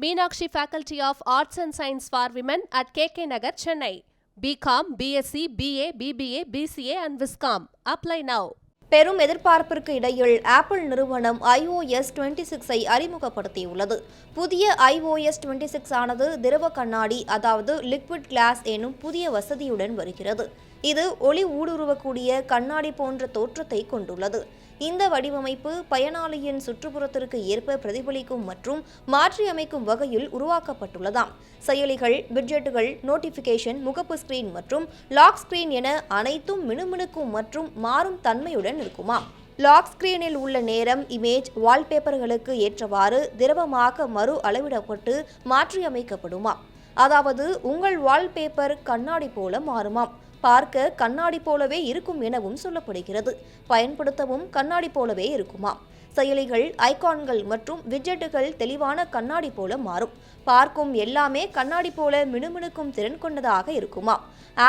Meenakshi Faculty of Arts and Science for Women at KK Nagar, Chennai. BCom, BSc, BA, BBA, BCA and Viscom. Apply now. பெரும் எதிர்பார்ப்பிற்கு இடையில் apple நிறுவனம் iOS 26ஐ அறிமுகப்படுத்தியுள்ளது. புதிய iOS 26 ஆனது திரவ கண்ணாடி அதாவது லிக்விட் கிளாஸ் எனும் புதிய வசதியுடன் வருகிறது. இது ஒளி ஊடுருவக்கூடிய கண்ணாடி போன்ற தோற்றத்தை கொண்டுள்ளது. இந்த வடிவமைப்பு பயனாளியின் சுற்றுப்புறத்திற்கு ஏற்ப பிரதிபலிக்கும் மற்றும் மாற்றியமைக்கும் வகையில் உருவாக்கப்பட்டுள்ளதாம். செயலிகள், விட்ஜெட்டுகள், நோட்டிபிகேஷன், முகப்பு ஸ்கிரீன் மற்றும் லாக் ஸ்கிரீன் என அனைத்தும் மினுமினுக்கும் மற்றும் மாறும் தன்மையுடன் இருக்குமாம். லாக் ஸ்கிரீனில் உள்ள நேரம், இமேஜ், வால்பேப்பர்களுக்கு ஏற்றவாறு திரவமாக மறு அளவிடப்பட்டு மாற்றியமைக்கப்படுமாம். அதாவது உங்கள் வால்பேப்பர் கண்ணாடி போல மாறுமாம். பார்க்க கண்ணாடி போலவே இருக்கும் எனவும் சொல்லப்படுகிறது. பயன்படுத்தவும் கண்ணாடி போலவே இருக்குமா. செயலிகள், ஐகான்கள் மற்றும் விட்ஜெட்டுகள் தெளிவான கண்ணாடி போல மாறும். பார்க்கும் எல்லாமே கண்ணாடி போல மினுமினுக்கும் திறன் கொண்டதாக இருக்குமா.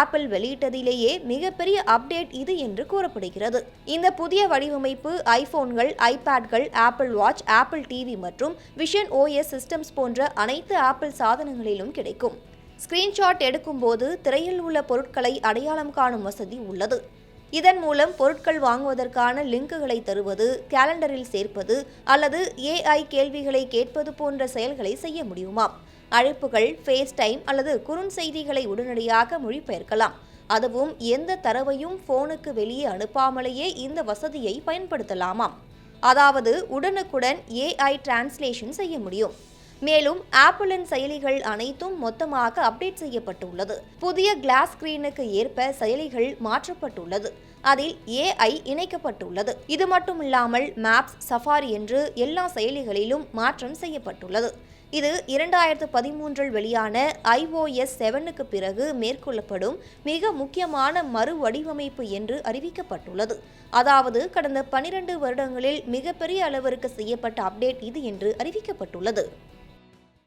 ஆப்பிள் வெளியிட்டதிலேயே மிகப்பெரிய அப்டேட் இது என்று கூறப்படுகிறது. இந்த புதிய வடிவமைப்பு ஐபோன்கள், ஐபேட்கள், ஆப்பிள் வாட்ச், ஆப்பிள் டிவி மற்றும் விஷன் OS சிஸ்டம்ஸ் போன்ற அனைத்து ஆப்பிள் சாதனங்களிலும் கிடைக்கும். ஸ்கிரீன்ஷாட் எடுக்கும்போது திரையில் உள்ள பொருட்களை அடையாளம் காணும் வசதி உள்ளது. இதன் மூலம் பொருட்கள் வாங்குவதற்கான லிங்குகளை தருவது, கேலண்டரில் சேர்ப்பது அல்லது AI கேள்விகளை கேட்பது போன்ற செயல்களை செய்ய முடியுமாம். அழைப்புகள், ஃபேஸ் டைம் அல்லது குறுஞ்செய்திகளை உடனடியாக மொழிபெயர்க்கலாம். அதுவும் எந்த தரவையும் போனுக்கு வெளியே அனுப்பாமலேயே இந்த வசதியை பயன்படுத்தலாமாம். அதாவது உடனுக்குடன் AI டிரான்ஸ்லேஷன் செய்ய முடியும். மேலும் ஆப்பிளின் செயலிகள் அனைத்தும் மொத்தமாக அப்டேட் செய்யப்பட்டுள்ளது. புதிய கிளாஸ் ஸ்கிரீனுக்கு ஏற்ப செயலிகள் மாற்றப்பட்டுள்ளது. அதில் AI இணைக்கப்பட்டுள்ளது. இது மட்டுமில்லாமல் மேப்ஸ், சஃபாரி என்று எல்லா செயலிகளிலும் மாற்றம் செய்யப்பட்டுள்ளது. இது 2013இல் வெளியான iOS 7க்கு பிறகு மேற்கொள்ளப்படும் மிக முக்கியமான மறு வடிவமைப்பு என்று அறிவிக்கப்பட்டுள்ளது. அதாவது கடந்த 12 வருடங்களில் மிகப்பெரிய அளவிற்கு செய்யப்பட்ட அப்டேட் இது என்று அறிவிக்கப்பட்டுள்ளது.